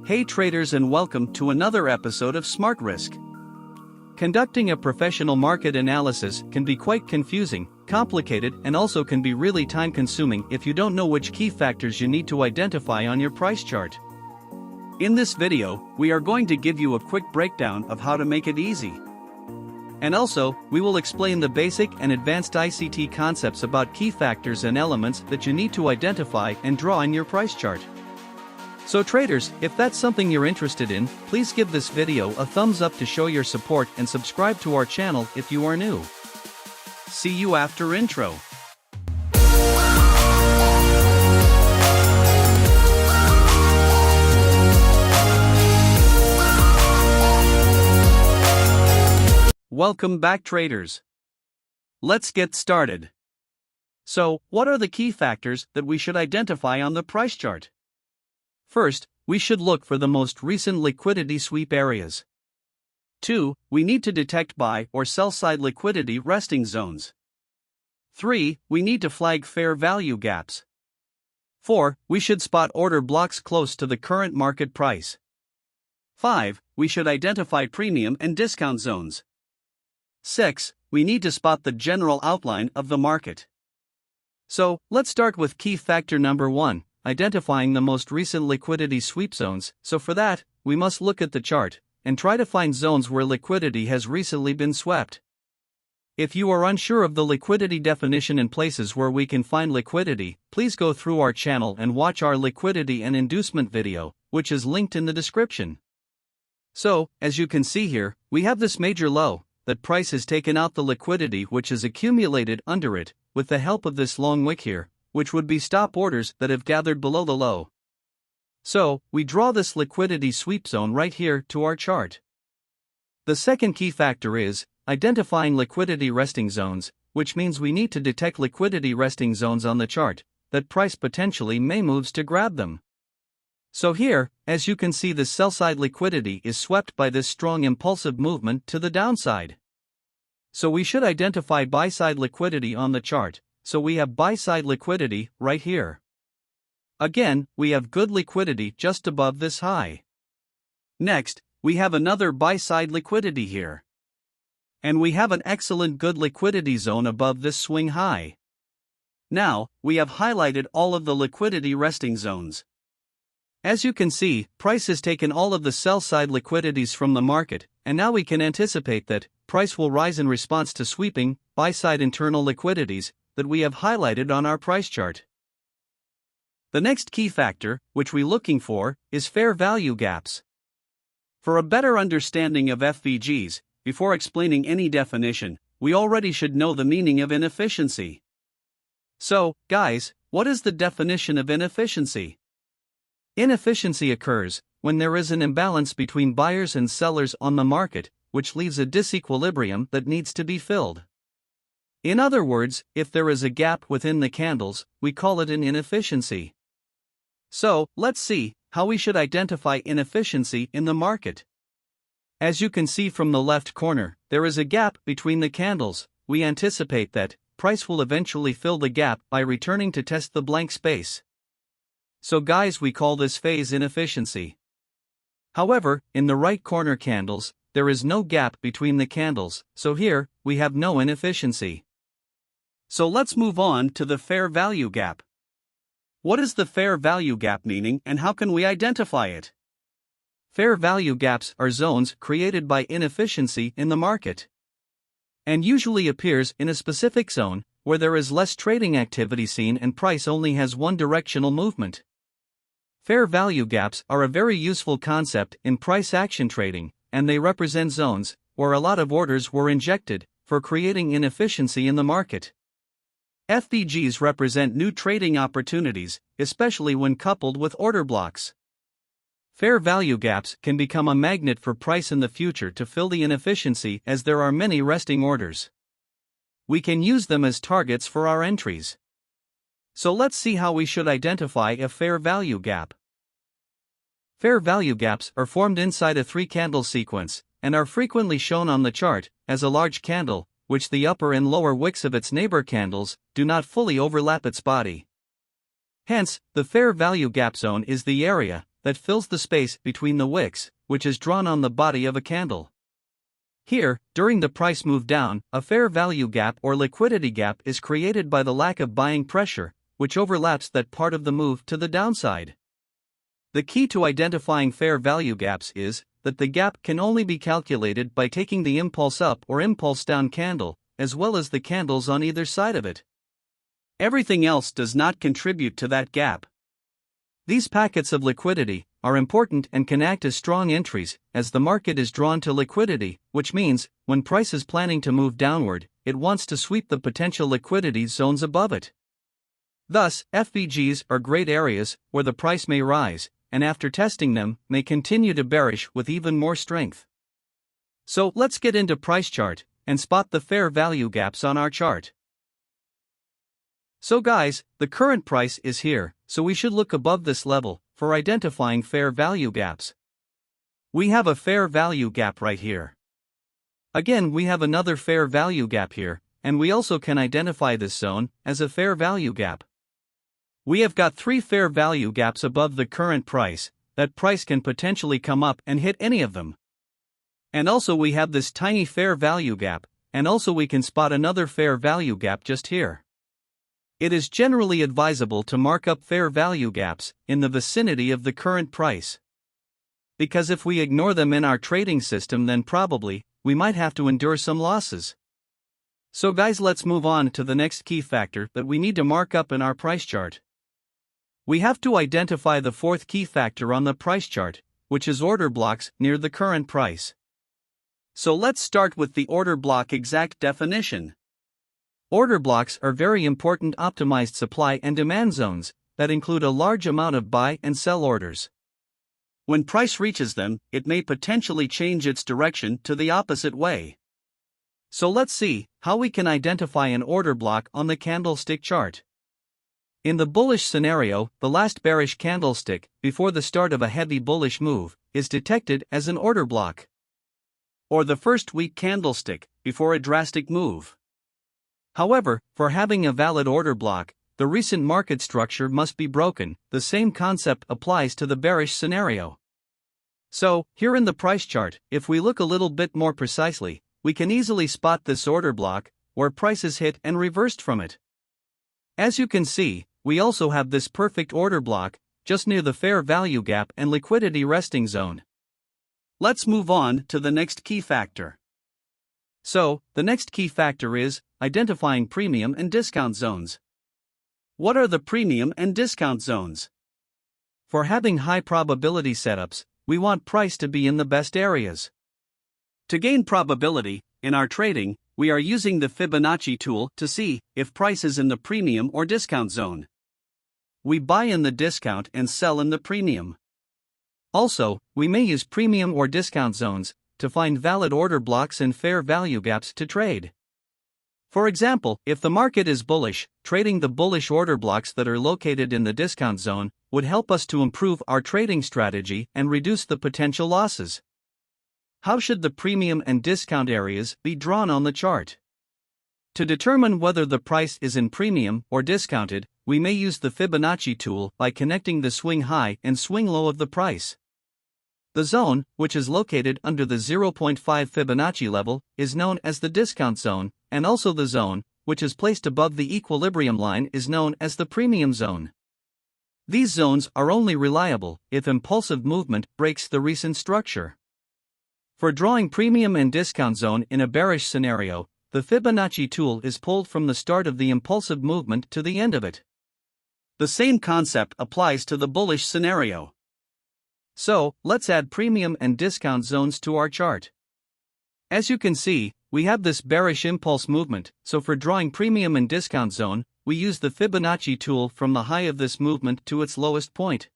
Hey traders, and welcome to another episode of Smart Risk. Conducting a professional market analysis can be quite confusing, complicated, and also can be really time-consuming if you don't know which key factors you need to identify on your price chart. In this video, we are going to give you a quick breakdown of how to make it easy. And also, we will explain the basic and advanced ICT concepts about key factors and elements that you need to identify and draw in your price chart. So traders, if that's something you're interested in, please give this video a thumbs up to show your support and subscribe to our channel if you are new. See you after intro. Welcome back traders. Let's get started. So, what are the key factors that we should identify on the price chart? First, we should look for the most recent liquidity sweep areas. 2. We need to detect buy or sell side liquidity resting zones. 3. We need to flag fair value gaps. 4. We should spot order blocks close to the current market price. 5. We should identify premium and discount zones. 6. We need to spot the general outline of the market. So, let's start with key factor number 1. Identifying the most recent liquidity sweep zones. So for that, we must look at the chart and try to find zones where liquidity has recently been swept. If you are unsure of the liquidity definition in places where we can find liquidity, please go through our channel and watch our liquidity and inducement video, which is linked in the description. So, as you can see here, we have this major low. That price has taken out the liquidity which is accumulated under it, with the help of this long wick here, which would be stop orders that have gathered below the low. So, we draw this liquidity sweep zone right here to our chart. The second key factor is identifying liquidity resting zones, which means we need to detect liquidity resting zones on the chart that price potentially may moves to grab them. So here, as you can see, the sell side liquidity is swept by this strong impulsive movement to the downside. So we should identify buy side liquidity on the chart. So we have buy side liquidity right here. Again, we have good liquidity just above this high. Next, we have another buy side liquidity here. And we have an excellent good liquidity zone above this swing high. Now, we have highlighted all of the liquidity resting zones. As you can see, price has taken all of the sell side liquidities from the market, and now we can anticipate that price will rise in response to sweeping buy side internal liquidities that we have highlighted on our price chart. The next key factor, which we're looking for, is fair value gaps. For a better understanding of FVGs, before explaining any definition, we already should know the meaning of inefficiency. So, guys, what is the definition of inefficiency? Inefficiency occurs when there is an imbalance between buyers and sellers on the market, which leaves a disequilibrium that needs to be filled. In other words, if there is a gap within the candles, we call it an inefficiency. So, let's see how we should identify inefficiency in the market. As you can see from the left corner, there is a gap between the candles. We anticipate that price will eventually fill the gap by returning to test the blank space. So guys, we call this phase inefficiency. However, in the right corner candles, there is no gap between the candles, so here, we have no inefficiency. So let's move on to the fair value gap. What is the fair value gap meaning and how can we identify it? Fair value gaps are zones created by inefficiency in the market, and usually appears in a specific zone where there is less trading activity seen and price only has one directional movement. Fair value gaps are a very useful concept in price action trading, and they represent zones where a lot of orders were injected for creating inefficiency in the market. FVGs represent new trading opportunities, especially when coupled with order blocks. Fair value gaps can become a magnet for price in the future to fill the inefficiency as there are many resting orders. We can use them as targets for our entries. So let's see how we should identify a fair value gap. Fair value gaps are formed inside a 3-candle sequence and are frequently shown on the chart as a large candle, which the upper and lower wicks of its neighbor candles do not fully overlap its body. Hence, the fair value gap zone is the area that fills the space between the wicks, which is drawn on the body of a candle. Here, during the price move down, a fair value gap or liquidity gap is created by the lack of buying pressure, which overlaps that part of the move to the downside. The key to identifying fair value gaps is that the gap can only be calculated by taking the impulse up or impulse down candle, as well as the candles on either side of it. Everything else does not contribute to that gap. These packets of liquidity are important and can act as strong entries, as the market is drawn to liquidity, which means, when price is planning to move downward, it wants to sweep the potential liquidity zones above it. Thus, FVGs are great areas where the price may rise, and after testing them, may continue to bearish with even more strength. So, let's get into price chart and spot the fair value gaps on our chart. So guys, the current price is here, so we should look above this level for identifying fair value gaps. We have a fair value gap right here. Again, we have another fair value gap here, and we also can identify this zone as a fair value gap. We have got 3 fair value gaps above the current price. That price can potentially come up and hit any of them. And also we have this tiny fair value gap, and also we can spot another fair value gap just here. It is generally advisable to mark up fair value gaps in the vicinity of the current price. Because if we ignore them in our trading system, then probably we might have to endure some losses. So guys, let's move on to the next key factor that we need to mark up in our price chart. We have to identify the 4th key factor on the price chart, which is order blocks near the current price. So let's start with the order block exact definition. Order blocks are very important optimized supply and demand zones that include a large amount of buy and sell orders. When price reaches them, it may potentially change its direction to the opposite way. So let's see how we can identify an order block on the candlestick chart. In the bullish scenario, the last bearish candlestick before the start of a heavy bullish move is detected as an order block. Or the first weak candlestick before a drastic move. However, for having a valid order block, the recent market structure must be broken. The same concept applies to the bearish scenario. So, here in the price chart, if we look a little bit more precisely, we can easily spot this order block, where price is hit and reversed from it. As you can see, we also have this perfect order block, just near the fair value gap and liquidity resting zone. Let's move on to the next key factor. So, the next key factor is identifying premium and discount zones. What are the premium and discount zones? For having high probability setups, we want price to be in the best areas. To gain probability, in our trading, we are using the Fibonacci tool to see if price is in the premium or discount zone. We buy in the discount and sell in the premium. Also, we may use premium or discount zones to find valid order blocks and fair value gaps to trade. For example, if the market is bullish, trading the bullish order blocks that are located in the discount zone would help us to improve our trading strategy and reduce the potential losses. How should the premium and discount areas be drawn on the chart? To determine whether the price is in premium or discounted, we may use the Fibonacci tool by connecting the swing high and swing low of the price. The zone, which is located under the 0.5 Fibonacci level, is known as the discount zone, and also the zone, which is placed above the equilibrium line, is known as the premium zone. These zones are only reliable if impulsive movement breaks the recent structure. For drawing premium and discount zone in a bearish scenario, the Fibonacci tool is pulled from the start of the impulsive movement to the end of it. The same concept applies to the bullish scenario. So, let's add premium and discount zones to our chart. As you can see, we have this bearish impulse movement, so for drawing premium and discount zone, we use the Fibonacci tool from the high of this movement to its lowest point.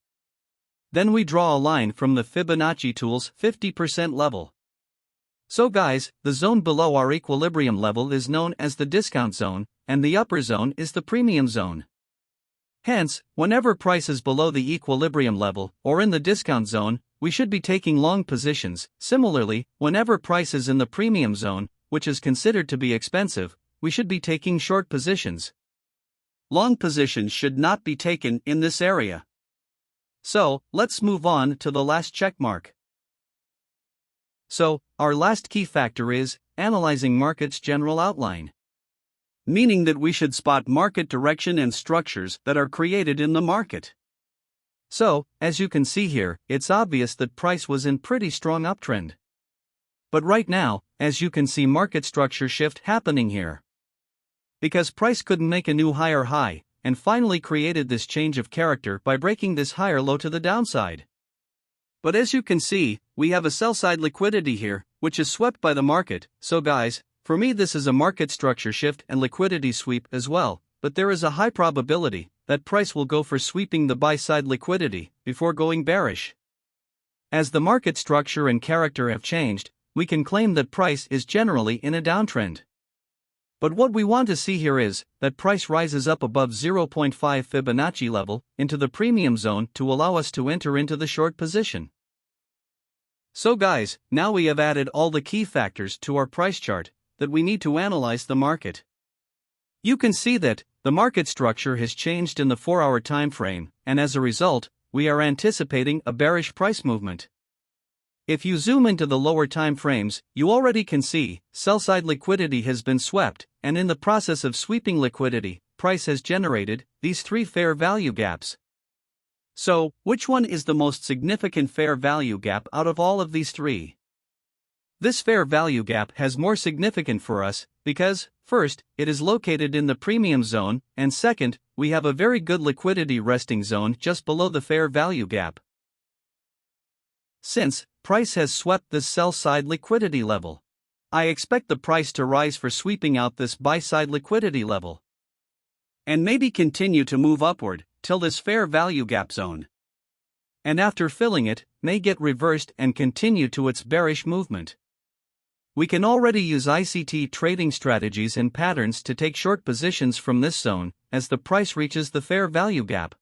Then we draw a line from the Fibonacci tool's 50% level. So guys, the zone below our equilibrium level is known as the discount zone, and the upper zone is the premium zone. Hence, whenever price is below the equilibrium level, or in the discount zone, we should be taking long positions. Similarly, whenever price is in the premium zone, which is considered to be expensive, we should be taking short positions. Long positions should not be taken in this area. So, let's move on to the last checkmark. So, our last key factor is analyzing market's general outline. Meaning that we should spot market direction and structures that are created in the market. So, as you can see here, it's obvious that price was in pretty strong uptrend. But right now, as you can see, market structure shift happening here. Because price couldn't make a new higher high, and finally created this change of character by breaking this higher low to the downside. But as you can see, we have a sell-side liquidity here, which is swept by the market. So guys, for me this is a market structure shift and liquidity sweep as well, but there is a high probability that price will go for sweeping the buy-side liquidity before going bearish. As the market structure and character have changed, we can claim that price is generally in a downtrend. But what we want to see here is that price rises up above 0.5 Fibonacci level into the premium zone to allow us to enter into the short position. So guys, now we have added all the key factors to our price chart that we need to analyze the market. You can see that the market structure has changed in the 4-hour time frame, and as a result, we are anticipating a bearish price movement. If you zoom into the lower time frames, you already can see sell-side liquidity has been swept, and in the process of sweeping liquidity, price has generated these three fair value gaps. So, which one is the most significant fair value gap out of all of these three? This fair value gap has more significant for us because, first, it is located in the premium zone, and second, we have a very good liquidity resting zone just below the fair value gap. Since price has swept this sell-side liquidity level, I expect the price to rise for sweeping out this buy-side liquidity level, and maybe continue to move upward till this fair value gap zone. And after filling it, may get reversed and continue to its bearish movement. We can already use ICT trading strategies and patterns to take short positions from this zone as the price reaches the fair value gap.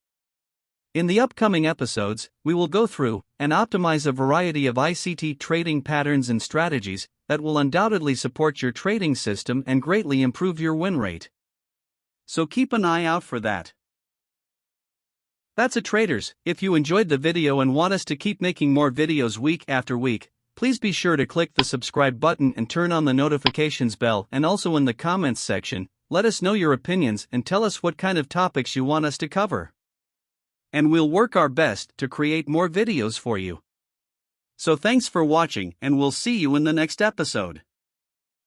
In the upcoming episodes, we will go through and optimize a variety of ICT trading patterns and strategies that will undoubtedly support your trading system and greatly improve your win rate. So keep an eye out for that. That's it, traders. If you enjoyed the video and want us to keep making more videos week after week, please be sure to click the subscribe button and turn on the notifications bell, and also in the comments section, let us know your opinions and tell us what kind of topics you want us to cover. And we'll work our best to create more videos for you. So thanks for watching, and we'll see you in the next episode.